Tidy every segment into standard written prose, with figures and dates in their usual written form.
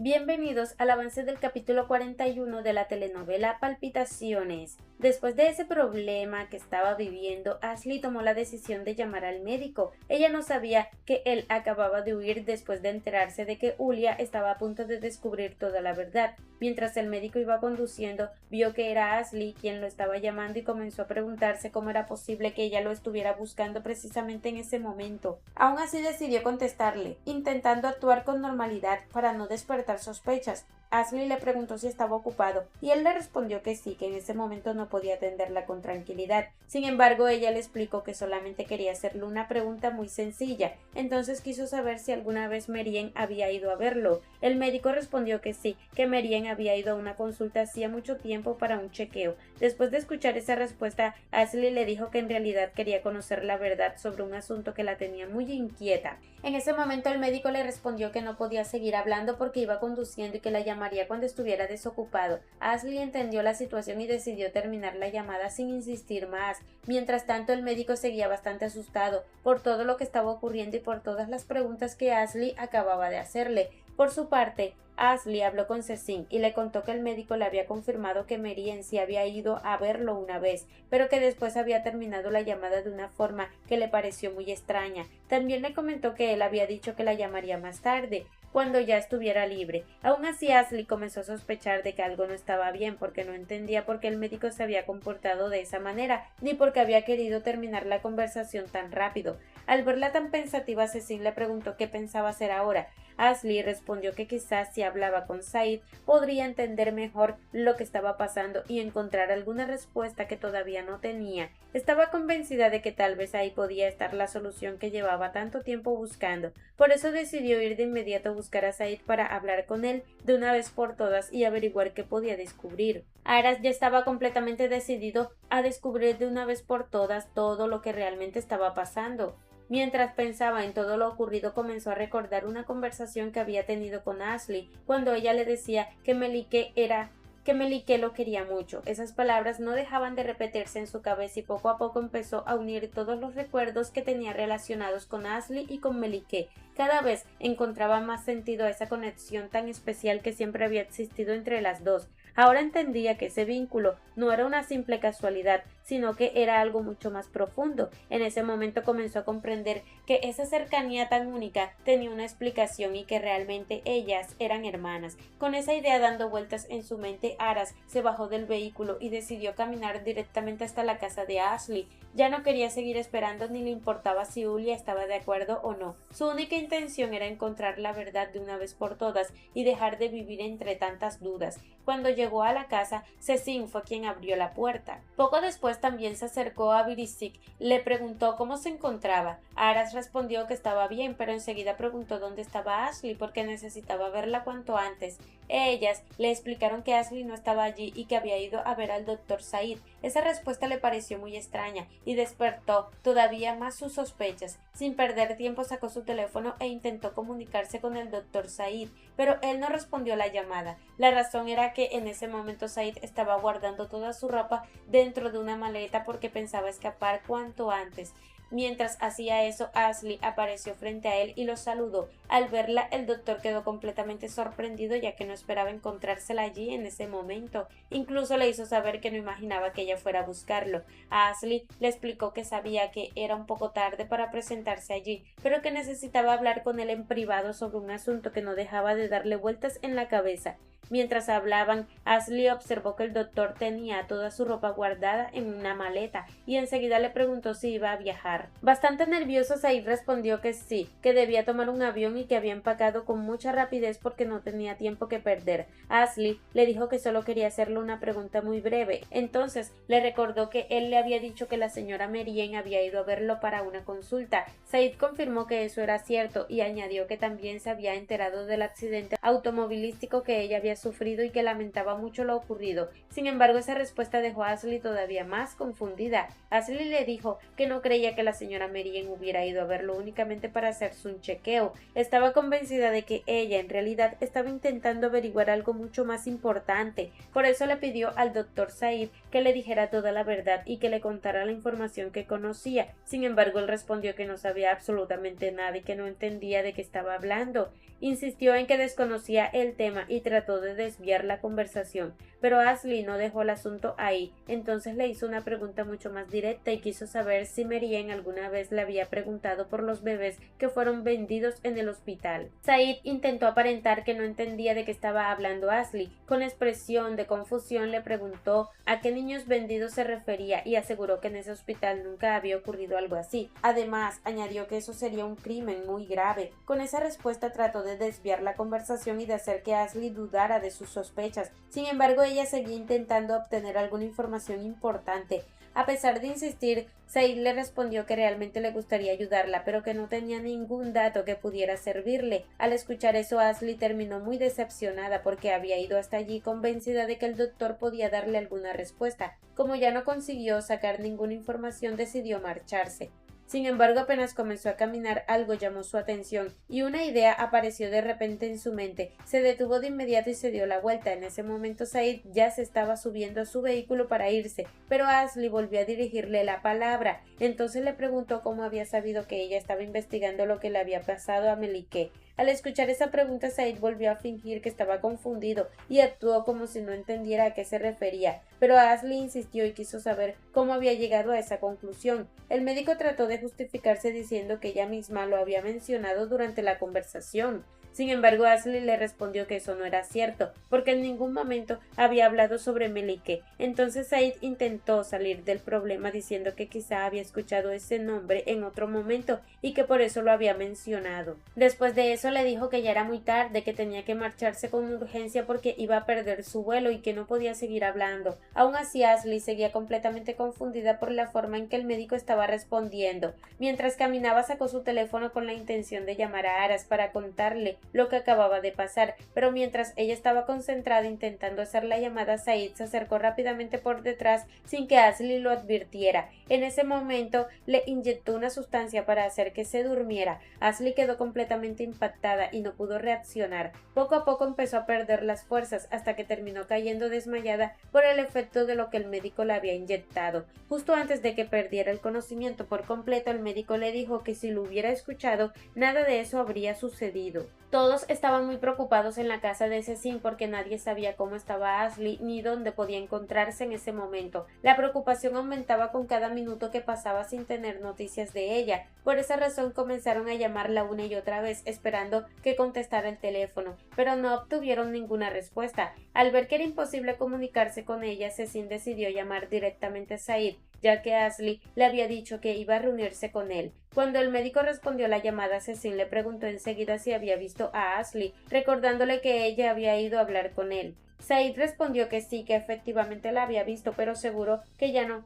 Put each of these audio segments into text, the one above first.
Bienvenidos al avance del capítulo 41 de la telenovela Palpitaciones. Después de ese problema que estaba viviendo, Ashley tomó la decisión de llamar al médico. Ella no sabía que él acababa de huir después de enterarse de que Julia estaba a punto de descubrir toda la verdad. Mientras el médico iba conduciendo, vio que era Ashley quien lo estaba llamando y comenzó a preguntarse cómo era posible que ella lo estuviera buscando precisamente en ese momento. Aún así decidió contestarle, intentando actuar con normalidad para no despertar sospechas. Ashley le preguntó si estaba ocupado y él le respondió que sí, que en ese momento no podía atenderla con tranquilidad. Sin embargo, ella le explicó que solamente quería hacerle una pregunta muy sencilla. Entonces quiso saber si alguna vez Merien había ido a verlo. El médico respondió que sí, que Merien había ido a una consulta hacía mucho tiempo para un chequeo. Después de escuchar esa respuesta, Ashley le dijo que en realidad quería conocer la verdad sobre un asunto que la tenía muy inquieta. En ese momento el médico le respondió que no podía seguir hablando porque iba conduciendo y que la llamaría cuando estuviera desocupado. Ashley entendió la situación y decidió terminar la llamada sin insistir más. Mientras tanto, el médico seguía bastante asustado por todo lo que estaba ocurriendo y por todas las preguntas que Ashley acababa de hacerle. Por su parte, Ashley habló con Cecil y le contó que el médico le había confirmado que Merien sí había ido a verlo una vez, pero que después había terminado la llamada de una forma que le pareció muy extraña. También le comentó que él había dicho que la llamaría más tarde, cuando ya estuviera libre. Aún así, Ashley comenzó a sospechar de que algo no estaba bien porque no entendía por qué el médico se había comportado de esa manera, ni por qué había querido terminar la conversación tan rápido. Al verla tan pensativa, Cecil le preguntó qué pensaba hacer ahora. Ashley respondió que quizás si hablaba con Said podría entender mejor lo que estaba pasando y encontrar alguna respuesta que todavía no tenía. Estaba convencida de que tal vez ahí podía estar la solución que llevaba tanto tiempo buscando. Por eso decidió ir de inmediato a buscar a Said para hablar con él de una vez por todas y averiguar qué podía descubrir. Aras ya estaba completamente decidido a descubrir de una vez por todas todo lo que realmente estaba pasando. Mientras pensaba en todo lo ocurrido, comenzó a recordar una conversación que había tenido con Ashley cuando ella le decía que Melike lo quería mucho. Esas palabras no dejaban de repetirse en su cabeza y poco a poco empezó a unir todos los recuerdos que tenía relacionados con Ashley y con Melike. Cada vez encontraba más sentido a esa conexión tan especial que siempre había existido entre las dos. Ahora entendía que ese vínculo no era una simple casualidad, sino que era algo mucho más profundo. En ese momento comenzó a comprender que esa cercanía tan única tenía una explicación y que realmente ellas eran hermanas. Con esa idea dando vueltas en su mente, Aras se bajó del vehículo y decidió caminar directamente hasta la casa de Ashley. Ya no quería seguir esperando ni le importaba si Julia estaba de acuerdo o no. Su única intención era encontrar la verdad de una vez por todas y dejar de vivir entre tantas dudas. Cuando llegó a la casa, Cecil fue quien abrió la puerta. Poco después también se acercó a Birisik, le preguntó cómo se encontraba. Aras respondió que estaba bien, pero enseguida preguntó dónde estaba Ashley porque necesitaba verla cuanto antes. Ellas le explicaron que Ashley no estaba allí y que había ido a ver al doctor Said. Esa respuesta le pareció muy extraña y despertó todavía más sus sospechas. Sin perder tiempo sacó su teléfono e intentó comunicarse con el doctor Said, pero él no respondió la llamada. La razón era que en ese momento Said estaba guardando toda su ropa dentro de una maleta porque pensaba escapar cuanto antes. Mientras hacía eso, Ashley apareció frente a él y lo saludó. Al verla, el doctor quedó completamente sorprendido ya que no esperaba encontrársela allí en ese momento. Incluso le hizo saber que no imaginaba que ella fuera a buscarlo. Ashley le explicó que sabía que era un poco tarde para presentarse allí, pero que necesitaba hablar con él en privado sobre un asunto que no dejaba de darle vueltas en la cabeza. Mientras hablaban, Ashley observó que el doctor tenía toda su ropa guardada en una maleta y enseguida le preguntó si iba a viajar. Bastante nervioso, Said respondió que sí, que debía tomar un avión y que había empacado con mucha rapidez porque no tenía tiempo que perder. Ashley le dijo que solo quería hacerle una pregunta muy breve. Entonces le recordó que él le había dicho que la señora Merien había ido a verlo para una consulta. Said confirmó que eso era cierto y añadió que también se había enterado del accidente automovilístico que ella había había sufrido y que lamentaba mucho lo ocurrido. Sin embargo, esa respuesta dejó a Ashley todavía más confundida. Ashley le dijo que no creía que la señora Merien hubiera ido a verlo únicamente para hacerse un chequeo. Estaba convencida de que ella en realidad estaba intentando averiguar algo mucho más importante. Por eso le pidió al doctor Said que le dijera toda la verdad y que le contara la información que conocía. Sin embargo, él respondió que no sabía absolutamente nada y que no entendía de qué estaba hablando. Insistió en que desconocía el tema y trató de desviar la conversación, pero Ashley no dejó el asunto ahí. Entonces le hizo una pregunta mucho más directa y quiso saber si Merien alguna vez le había preguntado por los bebés que fueron vendidos en el hospital. Said intentó aparentar que no entendía de qué estaba hablando Ashley. Con expresión de confusión le preguntó a qué niños vendidos se refería y aseguró que en ese hospital nunca había ocurrido algo así. Además, añadió que eso sería un crimen muy grave. Con esa respuesta trató de desviar la conversación y de hacer que Ashley dudara de sus sospechas. Sin embargo, ella seguía intentando obtener alguna información importante. A pesar de insistir, Said le respondió que realmente le gustaría ayudarla, pero que no tenía ningún dato que pudiera servirle. Al escuchar eso, Ashley terminó muy decepcionada porque había ido hasta allí convencida de que el doctor podía darle alguna respuesta. Como ya no consiguió sacar ninguna información, decidió marcharse. Sin embargo, apenas comenzó a caminar, algo llamó su atención y una idea apareció de repente en su mente. Se detuvo de inmediato y se dio la vuelta. En ese momento Said ya se estaba subiendo a su vehículo para irse, pero Ashley volvió a dirigirle la palabra. Entonces le preguntó cómo había sabido que ella estaba investigando lo que le había pasado a Melike. Al escuchar esa pregunta, Said volvió a fingir que estaba confundido y actuó como si no entendiera a qué se refería, pero Ashley insistió y quiso saber cómo había llegado a esa conclusión. El médico trató de justificarse diciendo que ella misma lo había mencionado durante la conversación. Sin embargo, Ashley le respondió que eso no era cierto, porque en ningún momento había hablado sobre Melike. Entonces Said intentó salir del problema diciendo que quizá había escuchado ese nombre en otro momento y que por eso lo había mencionado. Después de eso le dijo que ya era muy tarde, que tenía que marcharse con urgencia porque iba a perder su vuelo y que no podía seguir hablando. Aún así, Ashley seguía completamente confundida por la forma en que el médico estaba respondiendo. Mientras caminaba, sacó su teléfono con la intención de llamar a Aras para contarle lo que acababa de pasar, pero mientras ella estaba concentrada intentando hacer la llamada, Said se acercó rápidamente por detrás sin que Ashley lo advirtiera. En ese momento le inyectó una sustancia para hacer que se durmiera. Ashley quedó completamente impactada y no pudo reaccionar. Poco a poco empezó a perder las fuerzas hasta que terminó cayendo desmayada por el efecto de lo que el médico le había inyectado. Justo antes de que perdiera el conocimiento por completo, el médico le dijo que si lo hubiera escuchado, nada de eso habría sucedido. Todos estaban muy preocupados en la casa de Cecil porque nadie sabía cómo estaba Ashley ni dónde podía encontrarse en ese momento. La preocupación aumentaba con cada minuto que pasaba sin tener noticias de ella. Por esa razón comenzaron a llamarla una y otra vez esperando que contestara el teléfono, pero no obtuvieron ninguna respuesta. Al ver que era imposible comunicarse con ella, Cecil decidió llamar directamente a Said, ya que Ashley le había dicho que iba a reunirse con él. Cuando el médico respondió la llamada, Cecil le preguntó enseguida si había visto a Ashley, recordándole que ella había ido a hablar con él. Said respondió que sí, que efectivamente la había visto, pero aseguró que ya no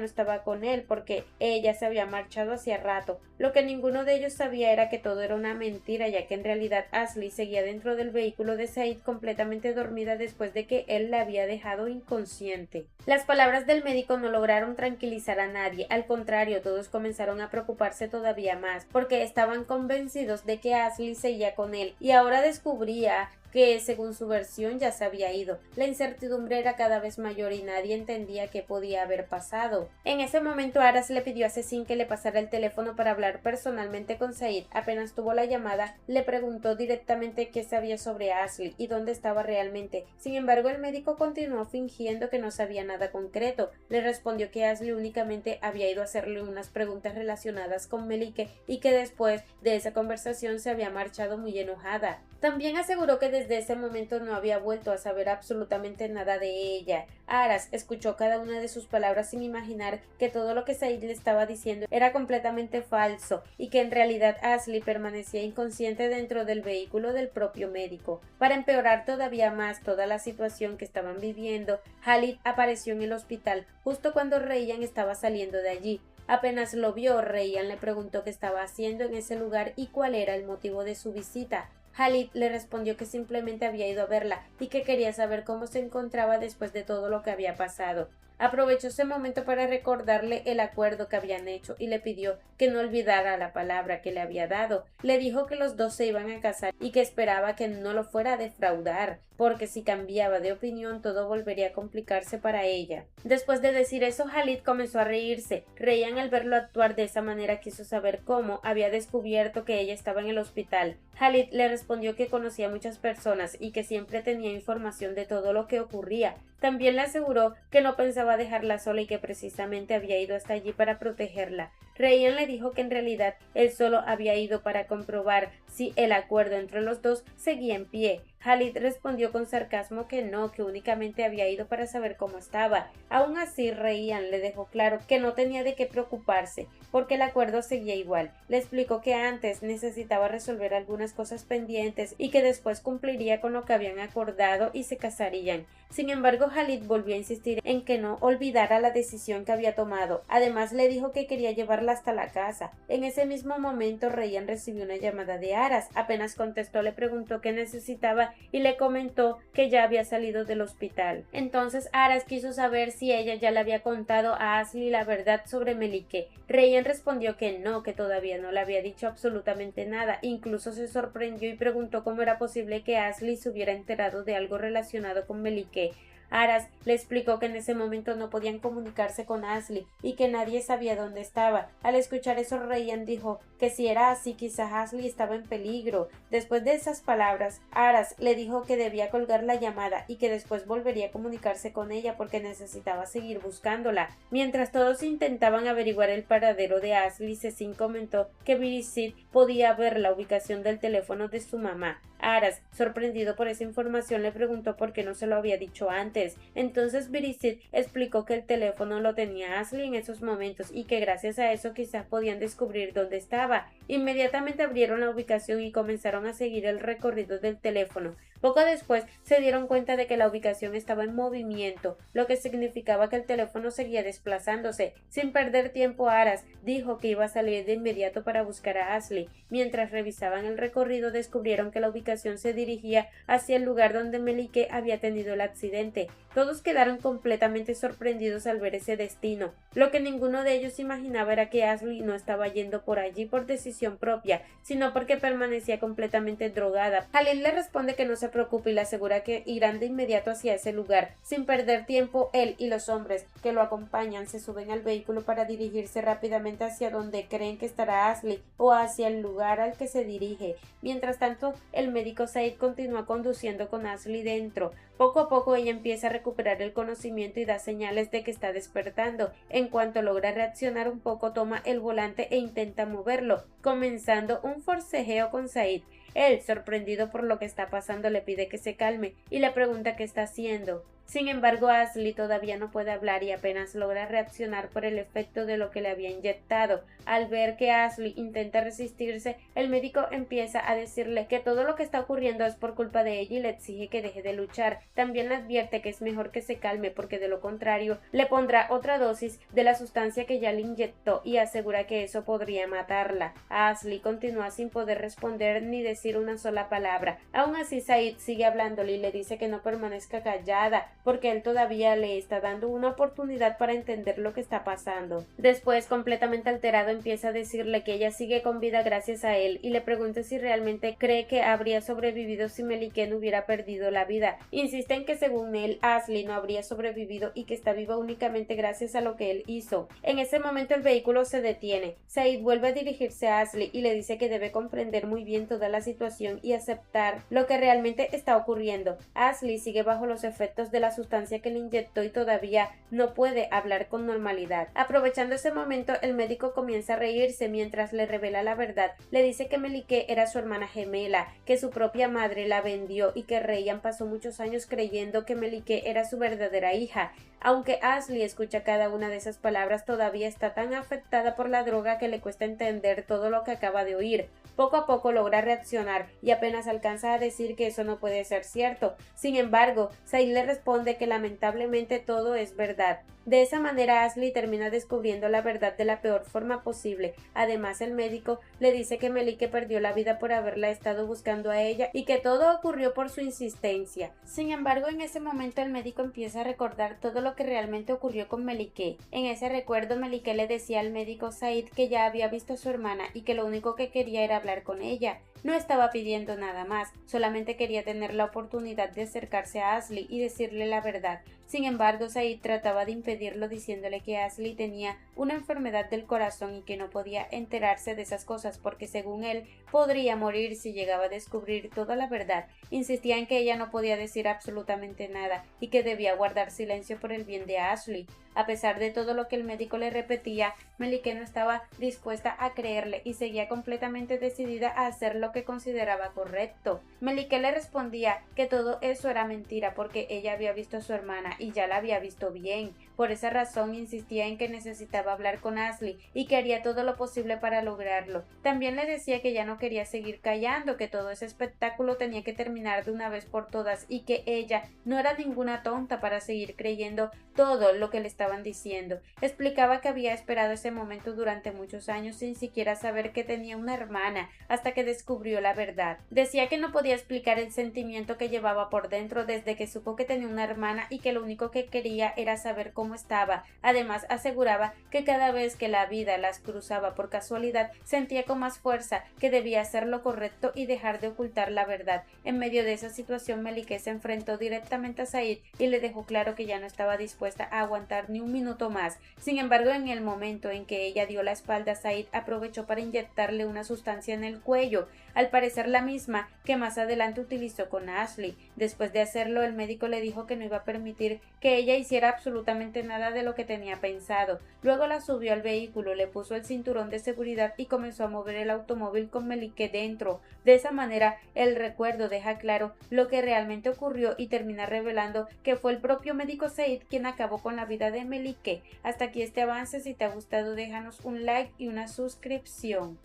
estaba con él porque ella se había marchado hacía rato. Lo que ninguno de ellos sabía era que todo era una mentira, ya que en realidad Ashley seguía dentro del vehículo de Said completamente dormida después de que él la había dejado inconsciente. Las palabras del médico no lograron tranquilizar a nadie, al contrario, todos comenzaron a preocuparse todavía más, porque estaban convencidos de que Ashley seguía con él, y ahora descubría que, según su versión, ya se había ido. La incertidumbre era cada vez mayor y nadie entendía qué podía haber pasado. En ese momento, Aras le pidió a Cecil que le pasara el teléfono para hablar personalmente con Said. Apenas tuvo la llamada, le preguntó directamente qué sabía sobre Ashley y dónde estaba realmente. Sin embargo, el médico continuó fingiendo que no sabía nada concreto. Le respondió que Ashley únicamente había ido a hacerle unas preguntas relacionadas con Melike y que después de esa conversación se había marchado muy enojada. También aseguró que desde ese momento no había vuelto a saber absolutamente nada de ella. Aras escuchó cada una de sus palabras sin imaginar que todo lo que Said le estaba diciendo era completamente falso y que en realidad Ashley permanecía inconsciente dentro del vehículo del propio médico. Para empeorar todavía más toda la situación que estaban viviendo, Khalid apareció en el hospital justo cuando Rayyan estaba saliendo de allí. Apenas lo vio, Rayyan le preguntó qué estaba haciendo en ese lugar y cuál era el motivo de su visita. Khalid le respondió que simplemente había ido a verla y que quería saber cómo se encontraba después de todo lo que había pasado. Aprovechó ese momento para recordarle el acuerdo que habían hecho y le pidió que no olvidara la palabra que le había dado. Le dijo que los dos se iban a casar y que esperaba que no lo fuera a defraudar, porque si cambiaba de opinión todo volvería a complicarse para ella. Después de decir eso, Khalid comenzó a reírse. Reían al verlo actuar de esa manera. Quiso saber cómo había descubierto que ella estaba en el hospital. Khalid le respondió que conocía a muchas personas y que siempre tenía información de todo lo que ocurría. También le aseguró que no pensaba dejarla sola y que precisamente había ido hasta allí para protegerla. Ryan le dijo que en realidad él solo había ido para comprobar si el acuerdo entre los dos seguía en pie. Khalid respondió con sarcasmo que no, que únicamente había ido para saber cómo estaba. Aún así, Ryan le dejó claro que no tenía de qué preocuparse, porque el acuerdo seguía igual. Le explicó que antes necesitaba resolver algunas cosas pendientes y que después cumpliría con lo que habían acordado y se casarían. Sin embargo, Khalid volvió a insistir en que no olvidara la decisión que había tomado. Además, le dijo que quería llevarla hasta la casa. En ese mismo momento, Ryan recibió una llamada de Aras. Apenas contestó, le preguntó qué necesitaba y le comentó que ya había salido del hospital. Entonces Aras quiso saber si ella ya le había contado a Ashley la verdad sobre Melike. Ryan respondió que no, que todavía no le había dicho absolutamente nada. Incluso se sorprendió y preguntó cómo era posible que Ashley se hubiera enterado de algo relacionado con Melike. Aras le explicó que en ese momento no podían comunicarse con Ashley y que nadie sabía dónde estaba. Al escuchar eso, Ryan dijo que si era así, quizás Ashley estaba en peligro. Después de esas palabras, Aras le dijo que debía colgar la llamada y que después volvería a comunicarse con ella porque necesitaba seguir buscándola. Mientras todos intentaban averiguar el paradero de Ashley, Cecil comentó que Bridget podía ver la ubicación del teléfono de su mamá. Aras, sorprendido por esa información, le preguntó por qué no se lo había dicho antes. Entonces Bridget explicó que el teléfono lo tenía Ashley en esos momentos y que gracias a eso quizás podían descubrir dónde estaba. Inmediatamente abrieron la ubicación y comenzaron a seguir el recorrido del teléfono. Poco después se dieron cuenta de que la ubicación estaba en movimiento, lo que significaba que el teléfono seguía desplazándose. Sin perder tiempo, Aras dijo que iba a salir de inmediato para buscar a Ashley. Mientras revisaban el recorrido, descubrieron que la ubicación se dirigía hacia el lugar donde Melike había tenido el accidente. Todos quedaron completamente sorprendidos al ver ese destino. Lo que ninguno de ellos imaginaba era que Ashley no estaba yendo por allí por decisión propia, sino porque permanecía completamente drogada. Khalid le responde que no se preocupe y le asegura que irán de inmediato hacia ese lugar. Sin perder tiempo, él y los hombres que lo acompañan se suben al vehículo para dirigirse rápidamente hacia donde creen que estará Ashley o hacia el lugar al que se dirige. Mientras tanto, el médico Said continúa conduciendo con Ashley dentro. Poco a poco ella empieza a recuperar el conocimiento y da señales de que está despertando. En cuanto logra reaccionar un poco, toma el volante e intenta moverlo, comenzando un forcejeo con Said. Él, sorprendido por lo que está pasando, le pide que se calme y le pregunta qué está haciendo. Sin embargo, Ashley todavía no puede hablar y apenas logra reaccionar por el efecto de lo que le había inyectado. Al ver que Ashley intenta resistirse, el médico empieza a decirle que todo lo que está ocurriendo es por culpa de ella y le exige que deje de luchar. También le advierte que es mejor que se calme porque de lo contrario le pondrá otra dosis de la sustancia que ya le inyectó y asegura que eso podría matarla. Ashley continúa sin poder responder ni decir una sola palabra. Aún así, Said sigue hablándole y le dice que no permanezca callada, porque él todavía le está dando una oportunidad para entender lo que está pasando. Después, completamente alterado, empieza a decirle que ella sigue con vida gracias a él y le pregunta si realmente cree que habría sobrevivido si Melike no hubiera perdido la vida. Insiste en que según él, Ashley no habría sobrevivido y que está viva únicamente gracias a lo que él hizo. En ese momento el vehículo se detiene. Said vuelve a dirigirse a Ashley y le dice que debe comprender muy bien toda la situación y aceptar lo que realmente está ocurriendo. Ashley sigue bajo los efectos de la sustancia que le inyectó y todavía no puede hablar con normalidad. Aprovechando ese momento, el médico comienza a reírse mientras le revela la verdad. Le dice que Melike era su hermana gemela, que su propia madre la vendió y que Ryan pasó muchos años creyendo que Melike era su verdadera hija. Aunque Ashley escucha cada una de esas palabras, todavía está tan afectada por la droga que le cuesta entender todo lo que acaba de oír. Poco a poco logra reaccionar y apenas alcanza a decir que eso no puede ser cierto. Sin embargo, Said le responde que lamentablemente todo es verdad. De esa manera Ashley termina descubriendo la verdad de la peor forma posible. Además, el médico le dice que Melike perdió la vida por haberla estado buscando a ella y que todo ocurrió por su insistencia. Sin embargo, en ese momento el médico empieza a recordar todo lo que realmente ocurrió con Melike. En ese recuerdo, Melike le decía al médico Said que ya había visto a su hermana y que lo único que quería era hablar con ella. No estaba pidiendo nada más, solamente quería tener la oportunidad de acercarse a Ashley y decirle la verdad. Sin embargo, Said trataba de impedirlo diciéndole que Ashley tenía una enfermedad del corazón y que no podía enterarse de esas cosas porque según él podría morir si llegaba a descubrir toda la verdad. Insistía en que ella no podía decir absolutamente nada y que debía guardar silencio por el bien de Ashley. A pesar de todo lo que el médico le repetía, Melike no estaba dispuesta a creerle y seguía completamente decidida a hacer lo que consideraba correcto. Melike le respondía que todo eso era mentira porque ella había visto a su hermana y ya la había visto bien. Por esa razón insistía en que necesitaba hablar con Ashley y que haría todo lo posible para lograrlo. También le decía que ya no quería seguir callando, que todo ese espectáculo tenía que terminar de una vez por todas y que ella no era ninguna tonta para seguir creyendo todo lo que le estaban diciendo. Explicaba que había esperado ese momento durante muchos años sin siquiera saber que tenía una hermana hasta que descubrió la verdad. Decía que no podía explicar el sentimiento que llevaba por dentro desde que supo que tenía una hermana y que lo único que quería era saber cómo estaba. Además, aseguraba que cada vez que la vida las cruzaba por casualidad sentía con más fuerza que debía hacer lo correcto y dejar de ocultar la verdad. En medio de esa situación, Melike se enfrentó directamente a Said y le dejó claro que ya no estaba dispuesta a aguantar ni un minuto más. Sin embargo, en el momento en que ella dio la espalda, Said aprovechó para inyectarle una sustancia en el cuello, al parecer la misma que más adelante utilizó con Ashley. Después de hacerlo, el médico le dijo que no iba a permitir que ella hiciera absolutamente nada de lo que tenía pensado. Luego la subió al vehículo, le puso el cinturón de seguridad y comenzó a mover el automóvil con Melike dentro. De esa manera, el recuerdo deja claro lo que realmente ocurrió y termina revelando que fue el propio médico Said quien acabó con la vida de Melike. Hasta aquí este avance. Si te ha gustado, déjanos un like y una suscripción.